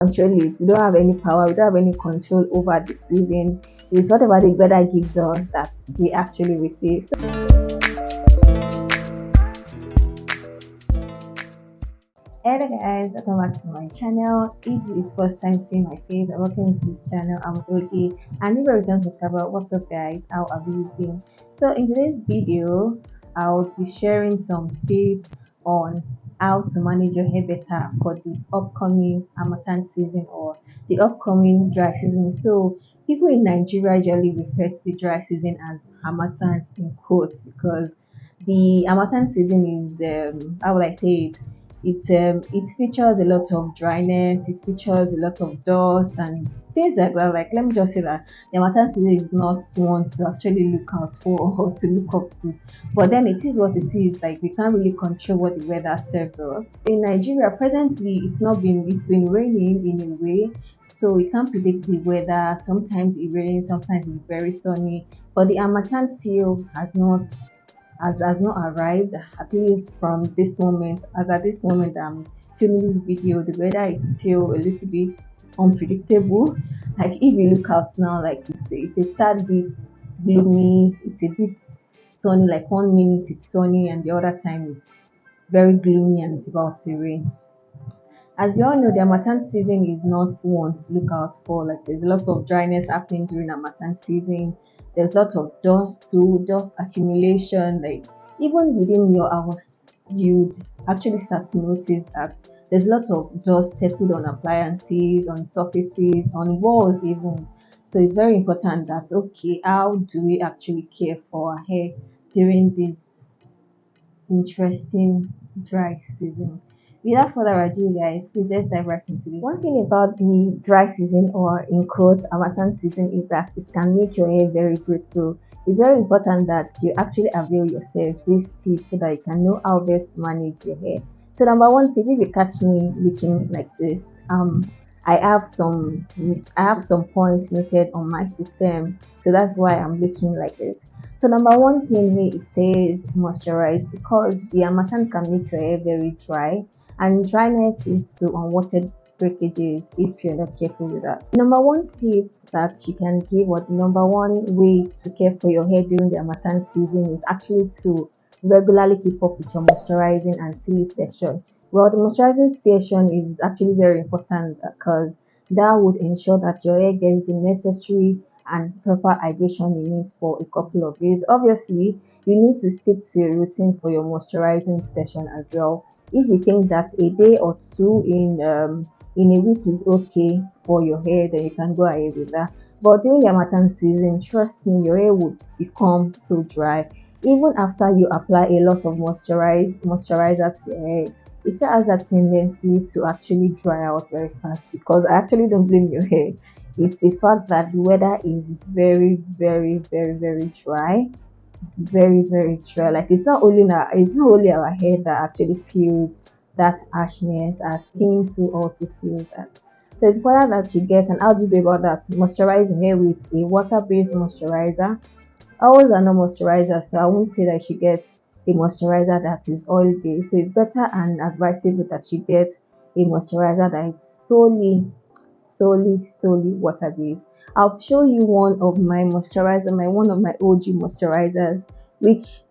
control it. We don't have any power, we don't have any control over the season. It's whatever the weather gives us that we actually receive. So, hello guys, welcome back to my channel. If it is first time seeing my face, welcome to this channel. I'm Oge, and if you're a return subscriber, what's up guys? How have you been? So in today's video, I'll be sharing some tips on how to manage your hair better for the upcoming Harmattan season or the upcoming dry season. So people in Nigeria usually refer to the dry season as Harmattan in quotes because the Harmattan season is how will I say it features a lot of dryness, it features a lot of dust and things like that. Like let me just say that the Harmattan season is not one to actually look out for or to look up to. But then it is what it is. Like we can't really control what the weather serves us. In Nigeria presently it's been raining in a way. So we can't predict the weather. Sometimes it rains, sometimes it's very sunny. But the Harmattan feel has not arrived, at least from this moment. As at this moment I'm filming this video, the weather is still a little bit unpredictable. Like if you look out now, like it's a tad bit gloomy, it's a bit sunny, like 1 minute it's sunny and the other time it's very gloomy and it's about to rain. As you all know, the Harmattan season is not one to look out for. Like there's a lot of dryness happening during Harmattan season. There's lots of dust too, dust accumulation. Like even within your house, you'd actually start to notice that there's a lot of dust settled on appliances, on surfaces, on walls even. So it's very important that okay, how do we actually care for our hair during this interesting dry season? Without further ado, guys, please let's dive right into this. One thing about the dry season or in quotes Harmattan season is that it can make your hair very brittle. It's very important that you actually avail yourself these tips so that you can know how best to manage your hair. So number one tip, if you catch me looking like this, I have some points noted on my system, so that's why I'm looking like this. So number one thing here it says moisturize because the Harmattan can make your hair very dry and dryness leads to unwanted breakages if you're not careful with that. Number one tip that you can give or the number one way to care for your hair during the Harmattan season is actually to regularly keep up with your moisturizing and sealing session. Well, the moisturizing session is actually very important because that would ensure that your hair gets the necessary and proper hydration you need for a couple of days. Obviously, you need to stick to a routine for your moisturizing session as well. If you think that a day or two in a week is okay for your hair, then you can go ahead with that. But during the Harmattan season, trust me, your hair would become so dry. Even after you apply a lot of moisturizer to your hair, it still has a tendency to actually dry out very fast because I actually don't blame your hair. It's the fact that the weather is very, very, very, very dry. It's very, very dry. Like it's not only our hair that actually feels that harshness, our skin too also feels that. So it's important that you get, and how do you do about that? Moisturize your hair with a water-based moisturizer. Oils are not moisturizers, so I won't say that you get a moisturizer that is oil based. So it's better and advisable that you get a moisturizer that is solely water based. I'll show you one of my OG moisturizers, which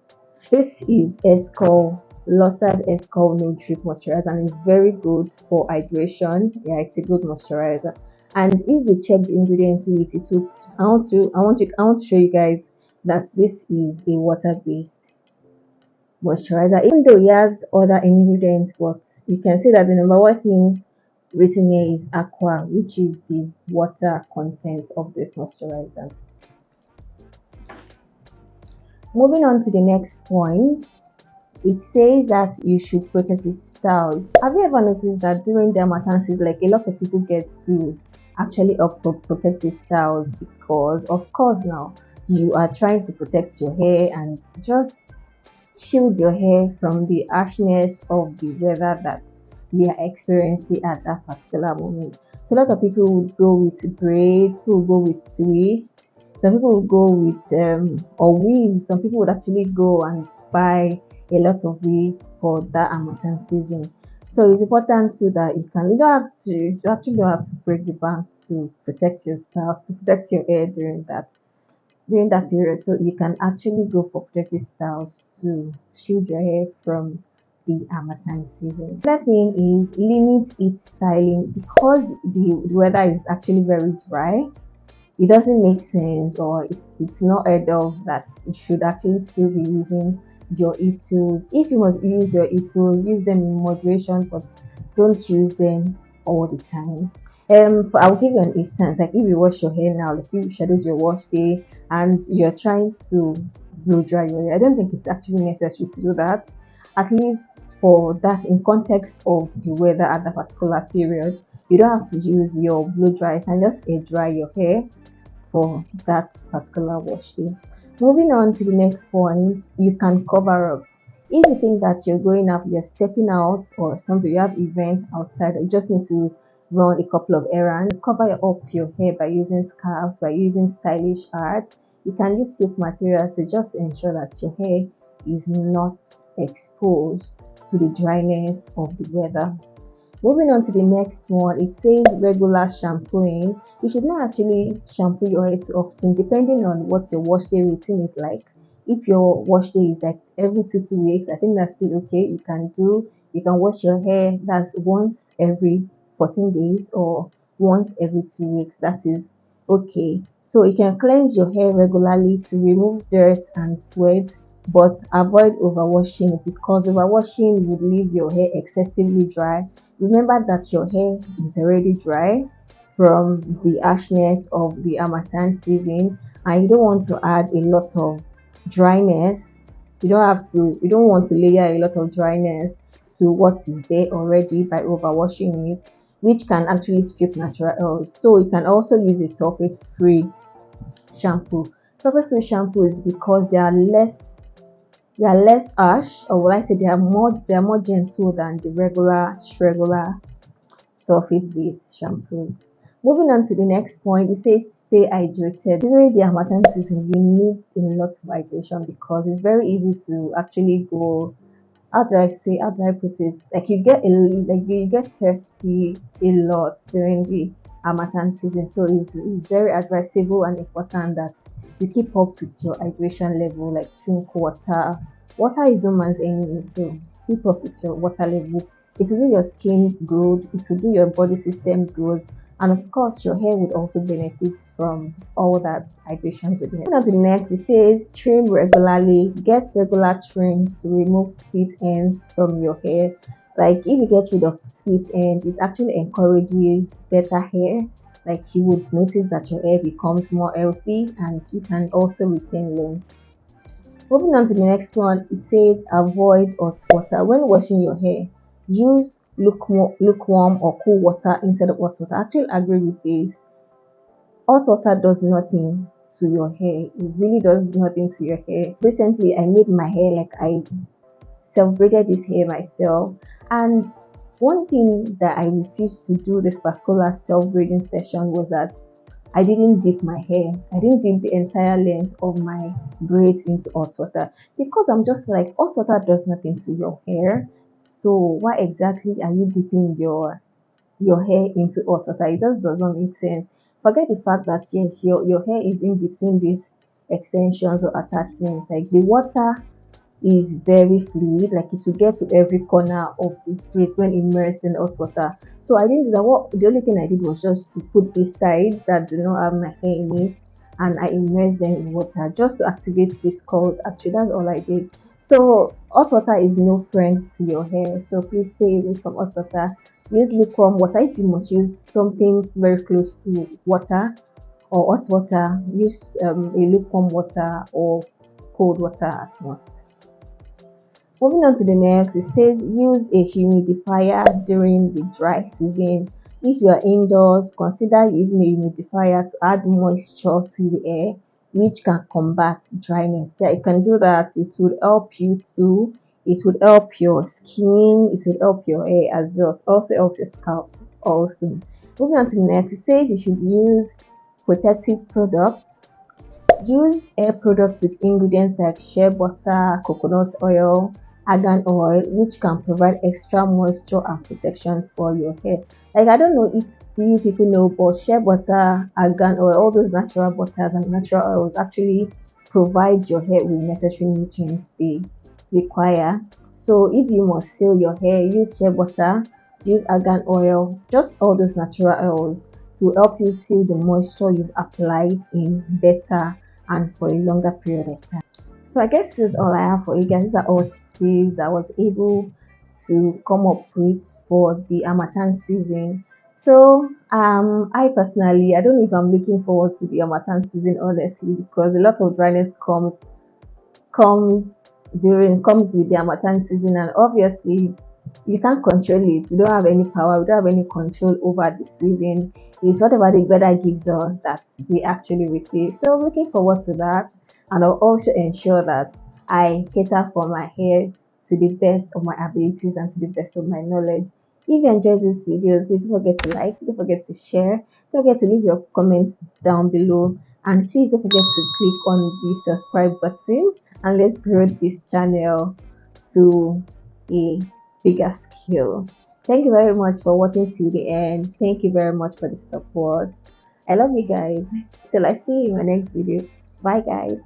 this is called Luster's Escol No Drip Moisturizer, and it's very good for hydration. Yeah, it's a good moisturizer. And if we check the ingredient list, it would I want to show you guys that this is a water-based moisturizer, even though it has other ingredients, but you can see that the number one thing written here is aqua, which is the water content of this moisturizer. Moving on to the next point, it says that you should protect your style. Have you ever noticed that during the Harmattan season, like a lot of people get to actually opt for protective styles because, of course, now you are trying to protect your hair and just shield your hair from the harshness of the weather that we are experiencing at that particular moment. So a lot of people would go with braids, people would go with twists, some people would go with or weaves. Some people would actually go and buy a lot of weaves for that Harmattan season. So it's important too that you don't have to, you actually don't have to break the bank to protect your style, to protect your hair during that period. So you can actually go for protective styles to shield your hair from the Harmattan season. Another thing is limit heat styling because the weather is actually very dry. It doesn't make sense, or it's not heard of that you should actually still be using your e-tools. If you must use your e-tools, use them in moderation, but don't use them all the time. I'll give you an instance. Like if you wash your hair now, like if you scheduled your wash day and you're trying to blow dry your hair, I don't think it's actually necessary to do that. At least for that, in context of the weather at that particular period, you don't have to use your blow dry. You can just air dry your hair for that particular wash day. Moving on to the next point, you can cover up. If you think that you're going out, you're stepping out or something, you have events outside, or you just need to run a couple of errands, cover up your hair by using scarves, by using stylish art. You can use silk materials to just ensure that your hair is not exposed to the dryness of the weather. Moving on to the next one, it says regular shampooing. You should not actually shampoo your hair too often, depending on what your wash day routine is like. If your wash day is like every 2 weeks, I think that's still okay. You can wash your hair that's once every 14 days or once every 2 weeks. That is okay. So you can cleanse your hair regularly to remove dirt and sweat, but avoid overwashing because overwashing would leave your hair excessively dry. Remember that your hair is already dry from the harshness of the Harmattan season, and you don't want to add a lot of dryness. You don't want to layer a lot of dryness to what is there already by overwashing it, which can actually strip natural oils. So you can also use a sulfate free shampoo. Sulfate free shampoo is because they are less harsh, or would I say they are more gentle than the regular sulfate based shampoo. Moving on to the next point, it says stay hydrated. During the Harmattan season, you need a lot of hydration because it's very easy to actually go, how do I put it? Like you get thirsty a lot during the Harmattan season. So it's very advisable and important that you keep up with your hydration level, like drink water. Water is no man's enemy, so keep up with your water level. It will do your skin good, it will do your body system good, and of course your hair would also benefit from all that hydration goodness. One of the next, it says trim regularly. Get regular trims to remove split ends from your hair. Like if you get rid of split ends, it actually encourages better hair. Like you would notice that your hair becomes more healthy and you can also retain length. Moving on to the next one, it says avoid hot water. When washing your hair, use lukewarm or cool water instead of hot water. I actually agree with this. Hot water does nothing to your hair. It really does nothing to your hair. Recently, I made my hair, like I self braided this hair myself. And one thing that I refused to do this particular self braiding session was that I didn't dip my hair. I didn't dip the entire length of my braids into hot water because I'm just like, hot water does nothing to your hair. So why exactly are you dipping your hair into hot water? It just does not make sense. Forget the fact that yes, your hair is in between these extensions or attachments. Like the water is very fluid, like it will get to every corner of this plate when immersed in hot water. So I didn't do that. What the only thing I did was just to put this side that do not have my hair in it, and I immersed them in water just to activate these curls. Actually, that's all I did. So hot water is no friend to your hair. So please stay away from hot water. Use lukewarm water. If you must use something very close to water or hot water, use a lukewarm water or cold water at most. Moving on to the next, it says use a humidifier during the dry season. If you are indoors, consider using a humidifier to add moisture to the air, which can combat dryness. Yeah, you can do that. It will help you too. It would help your skin. It would help your hair as well. It also help your scalp also. Moving on to the next, it says you should use protective products. Use hair products with ingredients like shea butter, coconut oil, argan oil, which can provide extra moisture and protection for your hair. Like, I don't know if you people know, but shea butter, argan oil, all those natural butters and natural oils actually provide your hair with necessary nutrients they require. So if you must seal your hair, use shea butter, use argan oil, just all those natural oils to help you seal the moisture you've applied in better and for a longer period of time. So I guess this is all I have for you guys. These are all tips I was able to come up with for the Harmattan season. So I personally, I don't know if I'm looking forward to the Harmattan season honestly, because a lot of dryness comes comes with the Harmattan season, and obviously you can't control it. We don't have any power, we don't have any control over the season. It's whatever the weather gives us that we actually receive. So I'm looking forward to that, and I'll also ensure that I cater for my hair to the best of my abilities and to the best of my knowledge. If you enjoyed this video, please don't forget to like, don't forget to share, don't forget to leave your comments down below, and please don't forget to click on the subscribe button, and let's grow this channel to a bigger scale. Thank you very much for watching till the end. Thank you very much for the support. I love you guys. Till I see you in my next video. Bye guys.